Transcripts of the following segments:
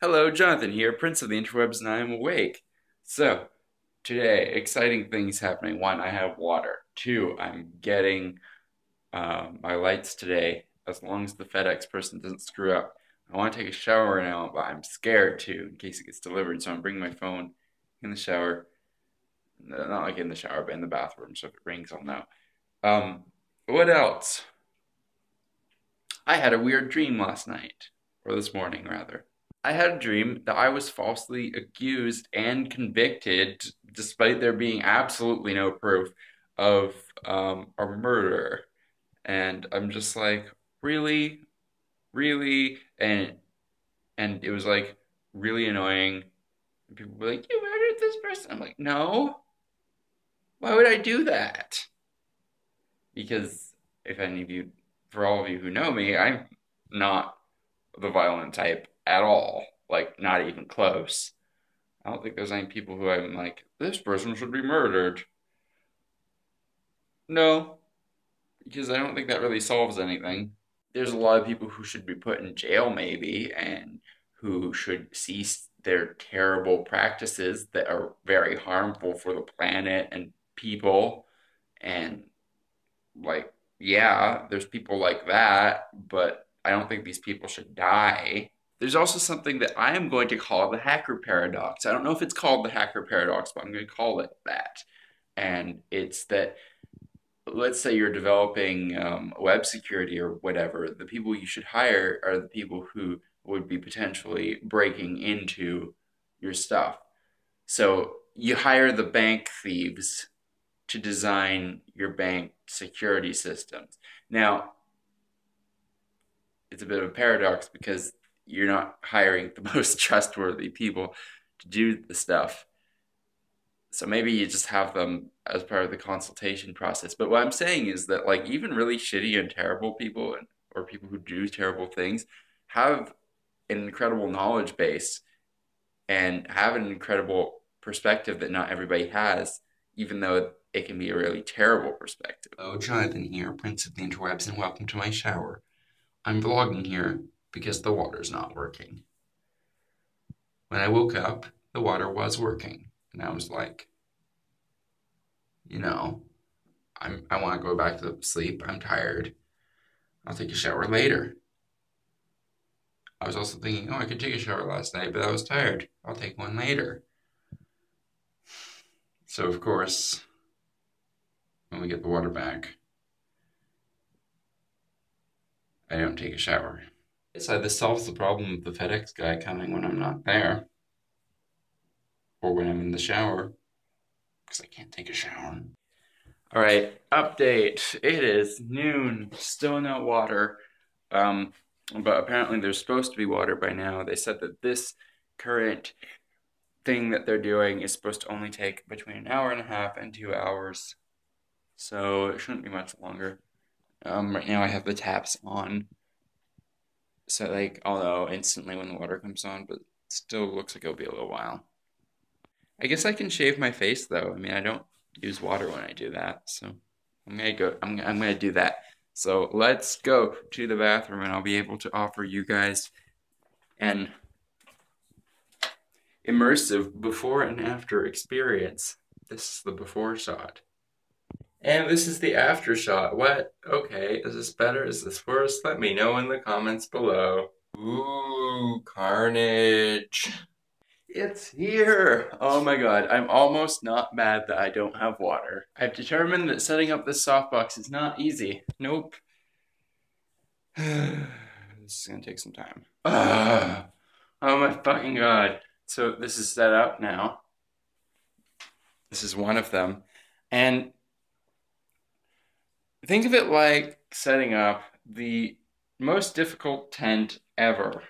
Hello, Jonathan here, Prince of the Interwebs, and I am awake. So, today, exciting things happening. One, I have water. Two, I'm getting my lights today, as long as the FedEx person doesn't screw up. I want to take a shower now, but I'm scared to, in case it gets delivered, so I'm bringing my phone in the shower. Not like in the shower, but in the bathroom, so if it rings, I'll know. Um, what else? I had a weird dream last night, or this morning, rather. I had a dream that I was falsely accused and convicted, despite there being absolutely no proof of a murder. And I'm just like, really, really, and it was like really annoying. And people were like, "You murdered this person." I'm like, "No, why would I do that?" Because if any of you, for all of you who know me, I'm not the violent type at all. Like, not even close. I don't think there's any people who I'm like, this person should be murdered. No, because I don't think that really solves anything. There's a lot of people who should be put in jail, maybe, and who should cease their terrible practices that are very harmful for the planet and people. And, like, yeah, there's people like that, but I don't think these people should die. There's also something that I am going to call the hacker paradox. I don't know if it's called the hacker paradox, but I'm going to call it that. And it's that, let's say you're developing web security or whatever, the people you should hire are the people who would be potentially breaking into your stuff. So you hire the bank thieves to design your bank security systems. Now, it's a bit of a paradox because you're not hiring the most trustworthy people to do the stuff. So maybe you just have them as part of the consultation process. But what I'm saying is that, like, even really shitty and terrible people, or people who do terrible things, have an incredible knowledge base and have an incredible perspective that not everybody has, even though it can be a really terrible perspective. Hello, Jonathan here, Prince of the Interwebs, and welcome to my shower. I'm vlogging here because the water's not working. When I woke up, the water was working, and I was like, you know, I want to go back to sleep. I'm tired. I'll take a shower later. I was also thinking, oh, I could take a shower last night, but I was tired. I'll take one later. So, of course, when we get the water back, I don't take a shower. So this solves the problem of the FedEx guy coming when I'm not there, or when I'm in the shower, because I can't take a shower. All right, update. It is noon, still no water. But apparently there's supposed to be water by now. They said that this current thing that they're doing is supposed to only take between an hour and a half and 2 hours. So it shouldn't be much longer. Right now I have the taps on. So, like, although instantly when the water comes on, but still looks like it'll be a little while. I guess I can shave my face though. I mean, I don't use water when I do that, so I'm gonna do that. So let's go to the bathroom and I'll be able to offer you guys an immersive before and after experience. This is the before shot. And this is the after shot. What? Okay, is this better? Is this worse? Let me know in the comments below. Ooh, carnage. It's here! Oh my god, I'm almost not mad that I don't have water. I've determined that setting up this softbox is not easy. Nope. This is gonna take some time. Oh my fucking god. So this is set up now. This is one of them. And think of it like setting up the most difficult tent ever.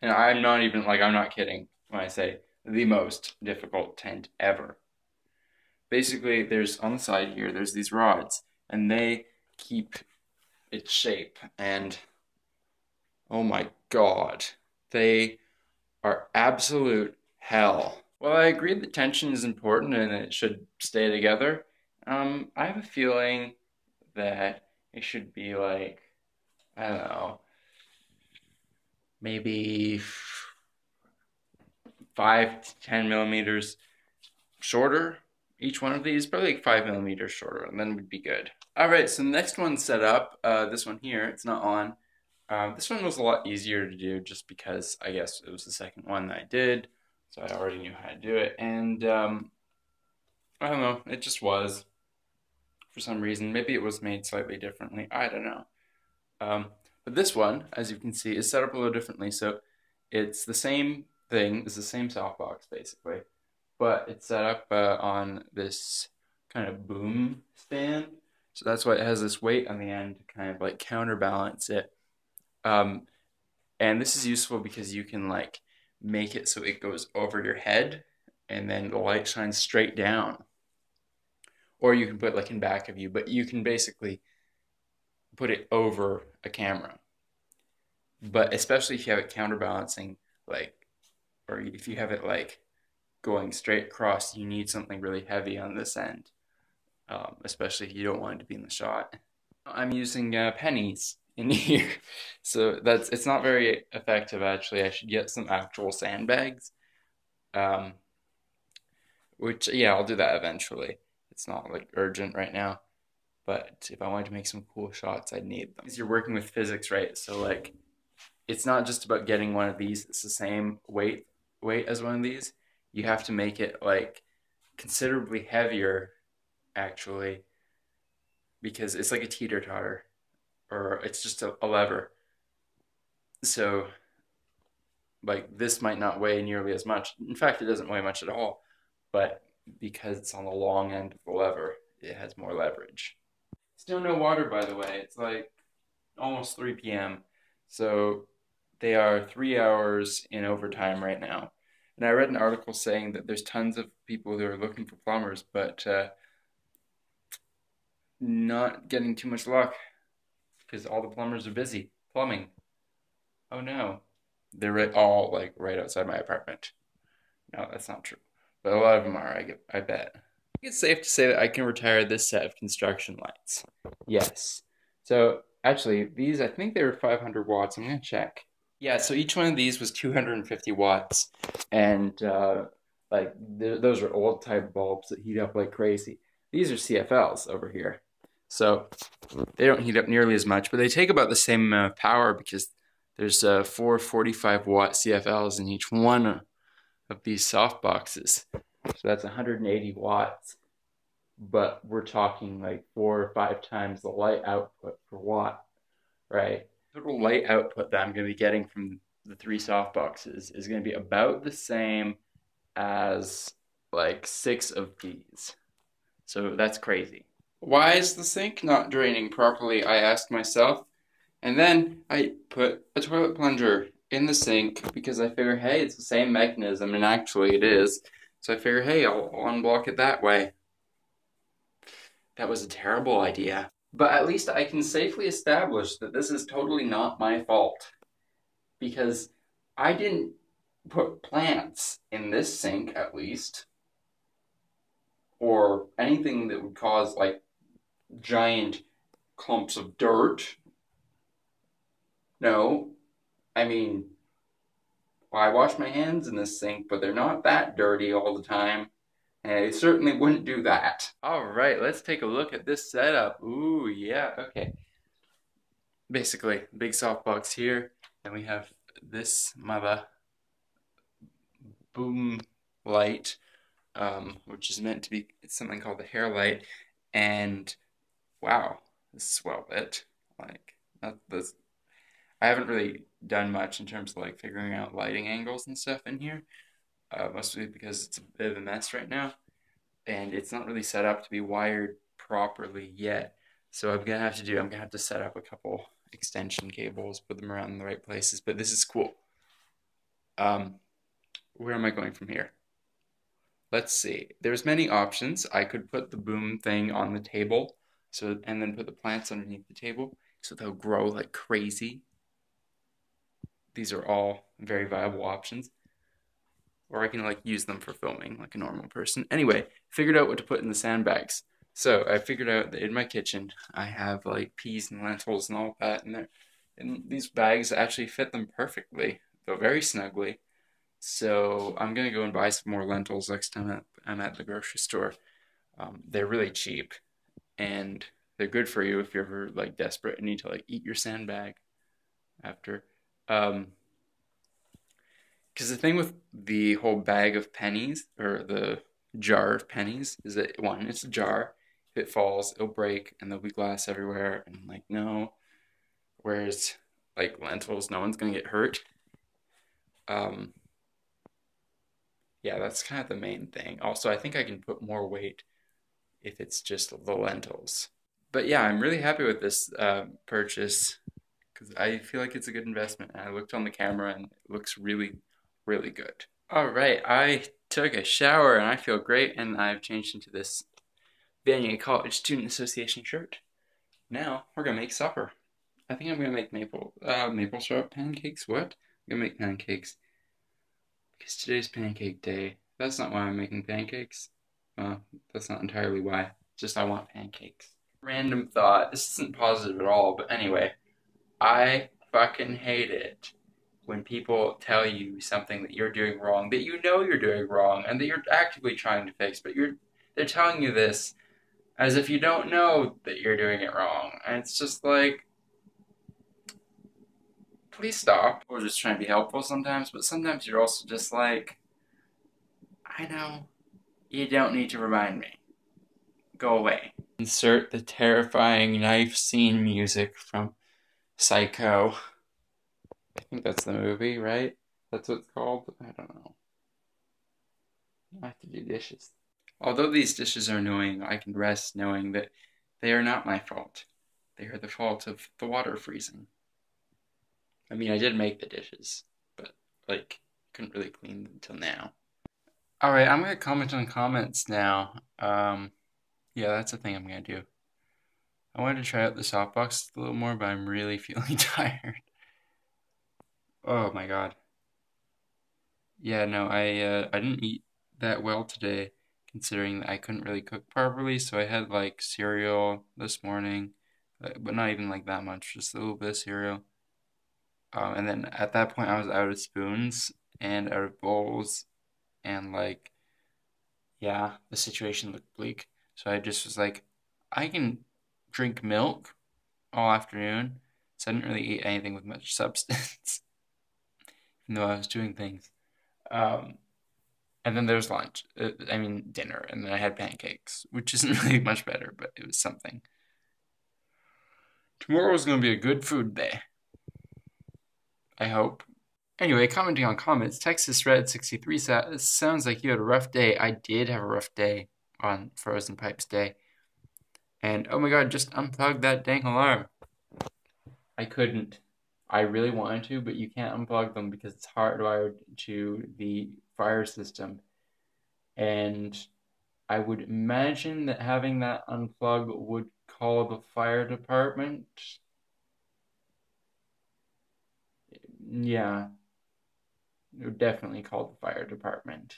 And I'm not even, like, I'm not kidding when I say the most difficult tent ever. Basically, there's on the side here, there's these rods, and they keep its shape. And oh my god, they are absolute hell. Well, I agree that tension is important and it should stay together. I have a feeling that it should be like, I don't know, maybe 5 to 10 millimeters shorter. Each one of these, probably like 5 millimeters shorter, and then we'd be good. All right, so the next one's set up. This one here, it's not on. This one was a lot easier to do just because I guess it was the second one that I did, so I already knew how to do it. And I don't know, it just was for some reason. Maybe it was made slightly differently. I don't know. But this one, as you can see, is set up a little differently. So it's the same thing. It's the same softbox basically, but it's set up on this kind of boom stand. So that's why it has this weight on the end to kind of like counterbalance it. And this is useful because you can like make it so it goes over your head and then the light shines straight down. Or you can put like in back of you, but you can basically put it over a camera. But especially if you have it counterbalancing, like, or if you have it like going straight across, you need something really heavy on this end, especially if you don't want it to be in the shot. I'm using pennies in here, so it's not very effective actually. I should get some actual sandbags, which yeah, I'll do that eventually. It's not like urgent right now, but if I wanted to make some cool shots, I'd need them. Because you're working with physics, right? So like, it's not just about getting one of these. It's the same weight as one of these. You have to make it like considerably heavier, actually, because it's like a teeter-totter, or it's just a lever. So like this might not weigh nearly as much. In fact, it doesn't weigh much at all, but because it's on the long end of the lever, it has more leverage. Still no water, by the way. It's like almost 3 p.m. So they are 3 hours in overtime right now. And I read an article saying that there's tons of people who are looking for plumbers, but not getting too much luck because all the plumbers are busy plumbing. Oh no. They're all like right outside my apartment. No, that's not true. But a lot of them are, I bet. I think it's safe to say that I can retire this set of construction lights. Yes. So actually, these, I think they were 500 watts. I'm going to check. Yeah, so each one of these was 250 watts. And those are old type bulbs that heat up like crazy. These are CFLs over here. So they don't heat up nearly as much, but they take about the same amount of power because there's 4 45-watt CFLs in each one of these soft boxes. So that's 180 watts. But we're talking like 4 or 5 times the light output per watt, right? Total light output that I'm going to be getting from the 3 soft boxes is going to be about the same as like 6 of these. So that's crazy. Why is the sink not draining properly? I asked myself. And then I put a toilet plunger in the sink because I figure, hey, it's the same mechanism, and actually it is. So I figure, hey, I'll unblock it that way. That was a terrible idea. But at least I can safely establish that this is totally not my fault. Because I didn't put plants in this sink, at least. Or anything that would cause, like, giant clumps of dirt. No. I mean, well, I wash my hands in this sink, but they're not that dirty all the time. And I certainly wouldn't do that. All right, let's take a look at this setup. Ooh, yeah, okay. Basically, big softbox here, and we have this mother boom light, which is meant to be something called the hair light. And wow, this is well lit. Like, this, I haven't really done much in terms of like figuring out lighting angles and stuff in here. Mostly because it's a bit of a mess right now, and it's not really set up to be wired properly yet. So I'm gonna have to set up a couple extension cables, put them around in the right places. But this is cool. Where am I going from here? Let's see. There's many options. I could put the boom thing on the table, and then put the plants underneath the table, so they'll grow like crazy. These are all very viable options. Or I can like use them for filming like a normal person. Anyway, figured out what to put in the sandbags. So I figured out that in my kitchen I have like peas and lentils and all that in there. And these bags actually fit them perfectly, though very snugly. So I'm gonna go and buy some more lentils next time I'm at the grocery store. They're really cheap and they're good for you if you're ever like desperate and need to like eat your sandbag after. Um, because the thing with the whole bag of pennies or the jar of pennies is that one, it's a jar. If it falls, it'll break and there'll be glass everywhere. And like, no. Whereas like lentils, no one's gonna get hurt. Um, yeah, that's kind of the main thing. Also, I think I can put more weight if it's just the lentils. But yeah, I'm really happy with this purchase because I feel like it's a good investment. And I looked on the camera and it looks really, really good. All right, I took a shower and I feel great, and I've changed into this Vanier College Student Association shirt. Now we're gonna make supper. I think I'm gonna make maple syrup pancakes. What? I'm gonna make pancakes because today's pancake day. That's not why I'm making pancakes. That's not entirely why. Just I want pancakes. Random thought. This isn't positive at all, but anyway, I fucking hate it when people tell you something that you're doing wrong, that you know you're doing wrong, and that you're actively trying to fix, but they're telling you this as if you don't know that you're doing it wrong. And it's just like, please stop. We're just trying to be helpful sometimes, but sometimes you're also just like, I know, you don't need to remind me. Go away. Insert the terrifying knife scene music from Psycho. I think that's the movie, right? That's what it's called? I don't know. I have to do dishes. Although these dishes are annoying, I can rest knowing that they are not my fault. They are the fault of the water freezing. I mean, I did make the dishes, but, like, couldn't really clean them until now. Alright, I'm gonna comment on comments now. Yeah, that's the thing I'm gonna do. I wanted to try out the SOFTBOX a little more, but I'm really feeling tired. Oh my god. Yeah, no, I didn't eat that well today, considering that I couldn't really cook properly, so I had like cereal this morning, but not even like that much, just a little bit of cereal. And then at that point I was out of spoons and out of bowls, and like, yeah, the situation looked bleak. So I just was like, I can drink milk all afternoon, so I didn't really eat anything with much substance, even though I was doing things. Um, And then there's lunch. I mean, dinner. And then I had pancakes, which isn't really much better, but it was something. Tomorrow's going to be a good food day. I hope. Anyway, commenting on comments, Texas Red 63 sounds like you had a rough day. I did have a rough day on Frozen Pipes Day. And oh my god, just unplug that dang alarm. I couldn't. I really wanted to, but you can't unplug them because it's hardwired to the fire system. And I would imagine that having that unplug would call the fire department. Yeah, it would definitely call the fire department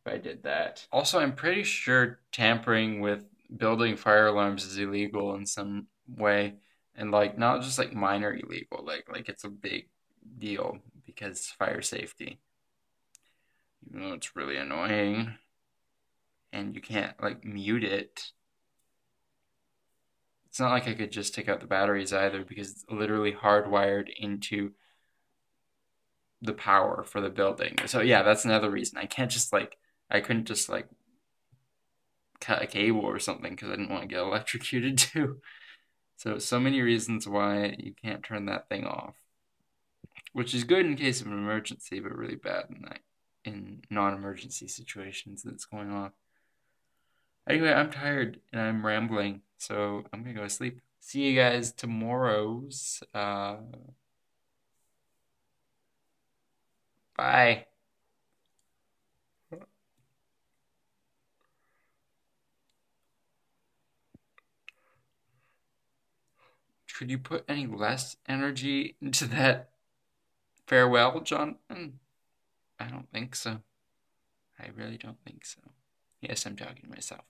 if I did that. Also, I'm pretty sure tampering with building fire alarms is illegal in some way, and like not just like minor illegal, like it's a big deal because fire safety. Even though it's really annoying, and you can't like mute it. It's not like I could just take out the batteries either because it's literally hardwired into the power for the building. So yeah, that's another reason. I couldn't just like cut a cable or something because I didn't want to get electrocuted too. So many reasons why you can't turn that thing off. Which is good in case of an emergency, but really bad in non-emergency situations that's going on. Anyway, I'm tired and I'm rambling, so I'm gonna go to sleep. See you guys tomorrow's. Bye. Could you put any less energy into that farewell, Jonathan? I don't think so. I really don't think so. Yes, I'm talking to myself.